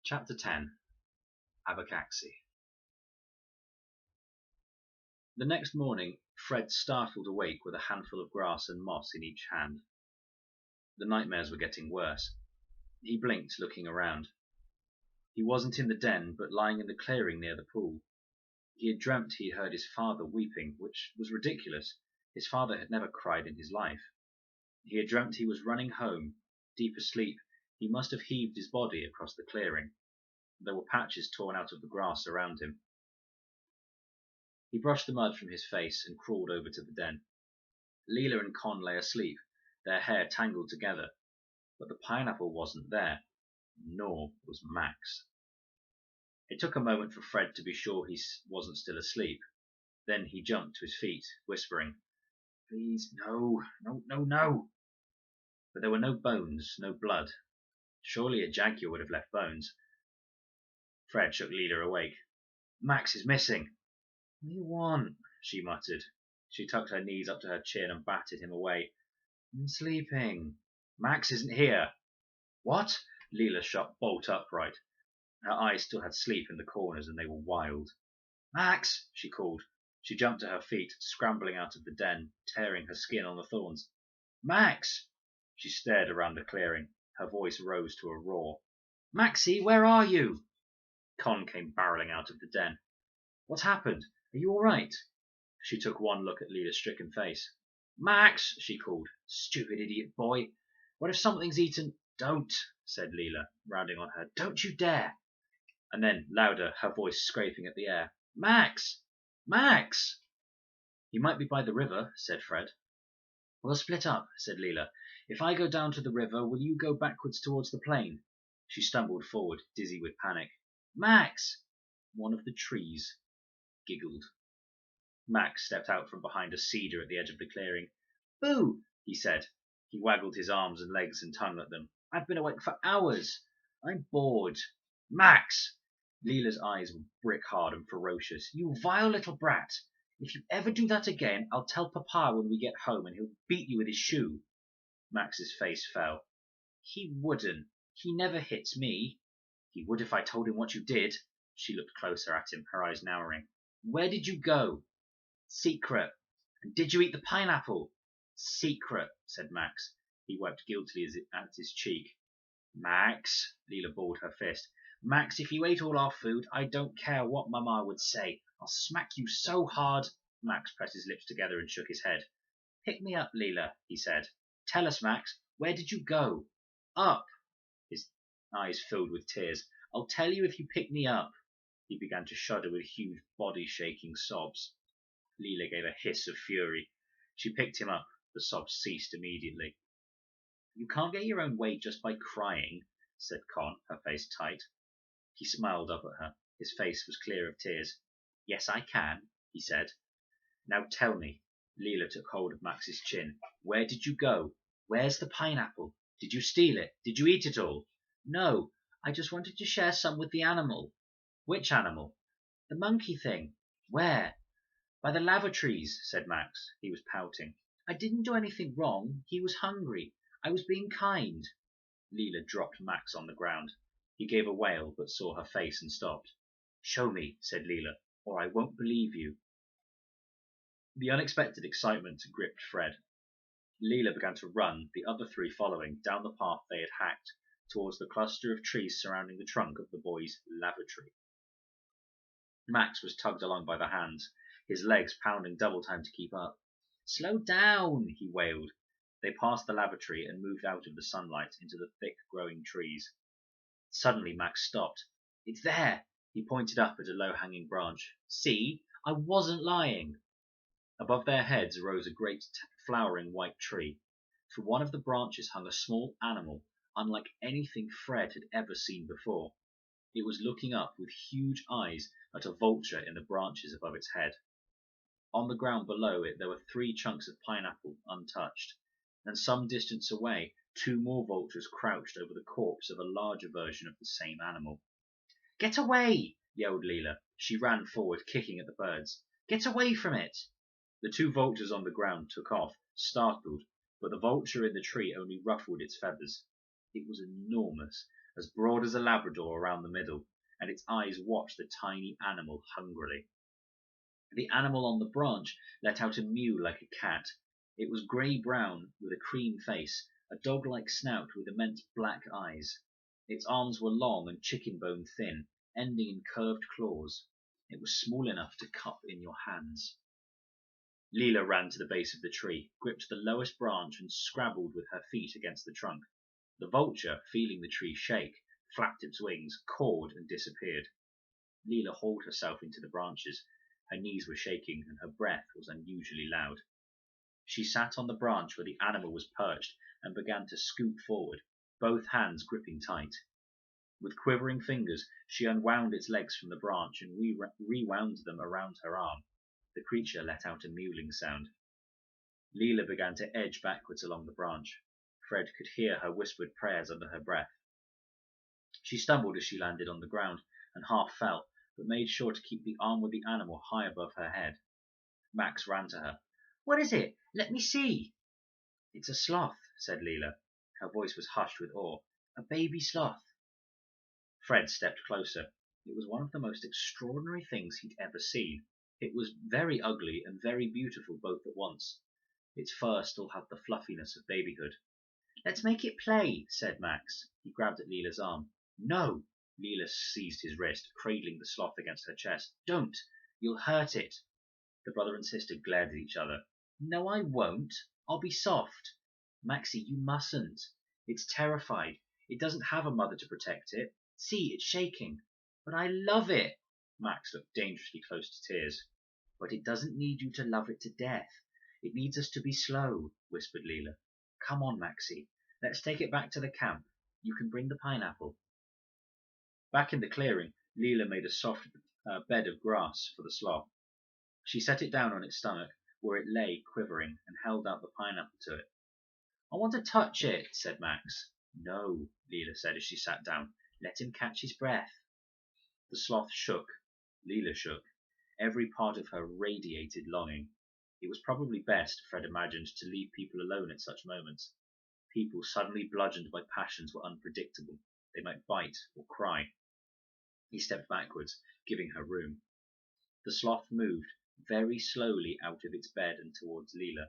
Chapter 10. Abacaxi. The next morning, Fred startled awake with a handful of grass and moss in each hand. The nightmares were getting worse. He blinked, looking around. He wasn't in the den, but lying in the clearing near the pool. He had dreamt he heard his father weeping, which was ridiculous. His father had never cried in his life. He had dreamt he was running home. Deep asleep, he must have heaved his body across the clearing. There were patches torn out of the grass around him. He brushed the mud from his face and crawled over to the den. Leela and Con lay asleep, their hair tangled together, but the pineapple wasn't there, nor was Max. It took a moment for Fred to be sure he wasn't still asleep. Then he jumped to his feet, whispering, "Please, no, no, no, no." But there were no bones, no blood. Surely a jaguar would have left bones. Fred shook Leela awake. "Max is missing." "What do you want?" she muttered. She tucked her knees up to her chin and batted him away. "I'm sleeping." "Max isn't here." "What?" Leela shot bolt upright. Her eyes still had sleep in the corners, and they were wild. "Max!" she called. She jumped to her feet, scrambling out of the den, tearing her skin on the thorns. "Max!" She stared around the clearing. Her voice rose to a roar. "Maxie, where are you?" Con came barreling out of the den. "What's happened? Are you all right?" She took one look at Leela's stricken face. "Max!" she called. "Stupid idiot boy. What if something's eaten—" "Don't," said Leela, rounding on her. "Don't you dare." And then, louder, her voice scraping at the air. "Max! Max!" "He might be by the river," said Fred. "We'll split up," said Leela. "If I go down to the river, will you go backwards towards the plain?" She stumbled forward, dizzy with panic. "Max!" One of the trees giggled. Max stepped out from behind a cedar at the edge of the clearing. "Boo!" he said. He waggled his arms and legs and tongue at them. "I've been awake for hours. I'm bored." "Max!" Leela's eyes were brick hard and ferocious. "You vile little brat! If you ever do that again, I'll tell Papa when we get home, and he'll beat you with his shoe." Max's face fell. "He wouldn't. He never hits me." "He would if I told him what you did." She looked closer at him, her eyes narrowing. "Where did you go?" "Secret." "And did you eat the pineapple?" "Secret," said Max. He wiped guiltily at his cheek. "Max!" Leela balled her fist. "Max, if you ate all our food, I don't care what Mama would say. I'll smack you so hard." Max pressed his lips together and shook his head. "Pick me up, Leela," he said. "Tell us, Max, where did you go?" "Up." His eyes filled with tears. "I'll tell you if you pick me up." He began to shudder with huge body-shaking sobs. Leela gave a hiss of fury. She picked him up. The sobs ceased immediately. "You can't get your own way just by crying," said Con, her face tight. He smiled up at her. His face was clear of tears. "Yes, I can," he said. "Now tell me." Leela took hold of Max's chin. "Where did you go? Where's the pineapple? Did you steal it? Did you eat it all?" "No, I just wanted to share some with the animal." "Which animal?" "The monkey thing." "Where?" "By the lavatories," said Max. He was pouting. "I didn't do anything wrong. He was hungry. I was being kind." Leela dropped Max on the ground. He gave a wail, but saw her face and stopped. "Show me," said Leela, "or I won't believe you." The unexpected excitement gripped Fred. Leela began to run, the other three following, down the path they had hacked, towards the cluster of trees surrounding the trunk of the boy's lavatory. Max was tugged along by the hands, his legs pounding double time to keep up. "Slow down," he wailed. They passed the lavatory and moved out of the sunlight into the thick growing trees. Suddenly Max stopped. "It's there!" He pointed up at a low-hanging branch. "See? I wasn't lying." Above their heads rose a great flowering white tree. From one of the branches hung a small animal, unlike anything Fred had ever seen before. It was looking up with huge eyes at a vulture in the branches above its head. On the ground below it there were 3 chunks of pineapple untouched, and some distance away 2 more vultures crouched over the corpse of a larger version of the same animal. "Get away!" yelled Leela. She ran forward, kicking at the birds. "Get away from it!" The 2 vultures on the ground took off, startled, but the vulture in the tree only ruffled its feathers. It was enormous. as broad as a Labrador around the middle, and its eyes watched the tiny animal hungrily. The animal on the branch let out a mew like a cat. It was grey-brown with a cream face, a dog-like snout with immense black eyes. Its arms were long and chicken-bone thin, ending in curved claws. It was small enough to cup in your hands. Leela ran to the base of the tree, gripped the lowest branch and scrabbled with her feet against the trunk. The vulture, feeling the tree shake, flapped its wings, cawed and disappeared. Leela hauled herself into the branches. Her knees were shaking and her breath was unusually loud. She sat on the branch where the animal was perched and began to scoot forward, both hands gripping tight. With quivering fingers, she unwound its legs from the branch and rewound them around her arm. The creature let out a mewling sound. Leela began to edge backwards along the branch. Fred could hear her whispered prayers under her breath. She stumbled as she landed on the ground and half fell, but made sure to keep the arm with the animal high above her head. Max ran to her. "What is it? Let me see." "It's a sloth," said Leela. Her voice was hushed with awe. "A baby sloth." Fred stepped closer. It was one of the most extraordinary things he'd ever seen. It was very ugly and very beautiful both at once. Its fur still had the fluffiness of babyhood. "Let's make it play," said Max. He grabbed at Leela's arm. "No!" Leela seized his wrist, cradling the sloth against her chest. "Don't! You'll hurt it." The brother and sister glared at each other. "No, I won't. I'll be soft." "Maxie, you mustn't. It's terrified. It doesn't have a mother to protect it. See, it's shaking." "But I love it." Max looked dangerously close to tears. "But it doesn't need you to love it to death. It needs us to be slow," whispered Leela. "Come on, Maxie. Let's take it back to the camp. You can bring the pineapple." Back in the clearing, Leela made a soft bed of grass for the sloth. She set it down on its stomach, where it lay quivering, and held out the pineapple to it. "I want to touch it," said Max. "No," Leela said as she sat down. "Let him catch his breath." The sloth shook. Leela shook. Every part of her radiated longing. It was probably best, Fred imagined, to leave people alone at such moments. People suddenly bludgeoned by passions were unpredictable. They might bite or cry. He stepped backwards, giving her room. The sloth moved very slowly out of its bed and towards Leela.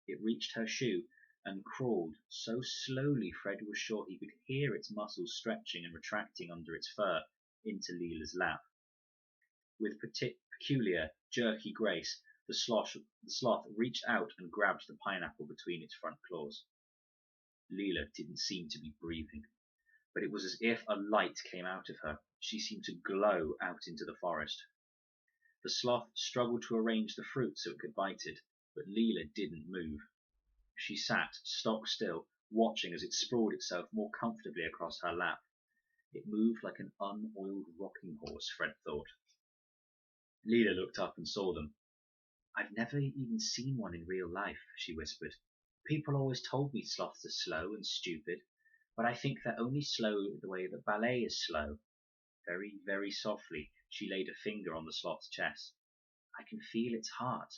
It reached her shoe and crawled so slowly Fred was sure he could hear its muscles stretching and retracting under its fur into Leela's lap. With peculiar, jerky grace, the sloth reached out and grabbed the pineapple between its front claws. Leela didn't seem to be breathing, but it was as if a light came out of her. She seemed to glow out into the forest. The sloth struggled to arrange the fruit so it could bite it, but Leela didn't move. She sat stock still, watching as it sprawled itself more comfortably across her lap. It moved like an unoiled rocking horse, Fred thought. Leela looked up and saw them. "I've never even seen one in real life," she whispered. "People always told me sloths are slow and stupid, but I think they're only slow the way that ballet is slow." Very, very softly, she laid a finger on the sloth's chest. "I can feel its heart.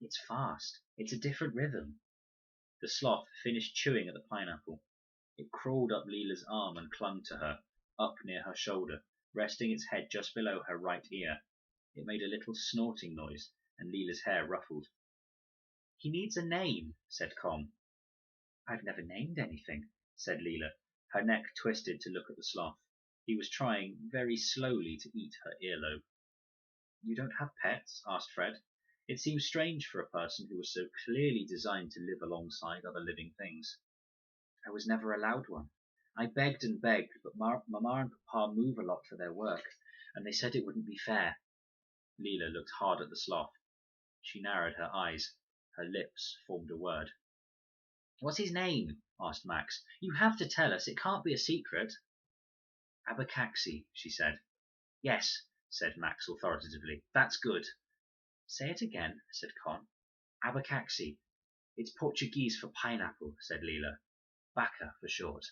It's fast. It's a different rhythm." The sloth finished chewing at the pineapple. It crawled up Leela's arm and clung to her, up near her shoulder, resting its head just below her right ear. It made a little snorting noise, and Leela's hair ruffled. "He needs a name," said Con. "I've never named anything," said Leela. Her neck twisted to look at the sloth. He was trying very slowly to eat her earlobe. "You don't have pets?" asked Fred. It seemed strange for a person who was so clearly designed to live alongside other living things. "I was never allowed one. I begged and begged, but Mama and Papa move a lot for their work, and they said it wouldn't be fair." Leela looked hard at the sloth. She narrowed her eyes. Her lips formed a word. "What's his name?" asked Max. "You have to tell us. It can't be a secret." "Abacaxi," she said. "Yes," said Max authoritatively. "That's good." "Say it again," said Con. "Abacaxi. It's Portuguese for pineapple," said Leela. "Baca for short."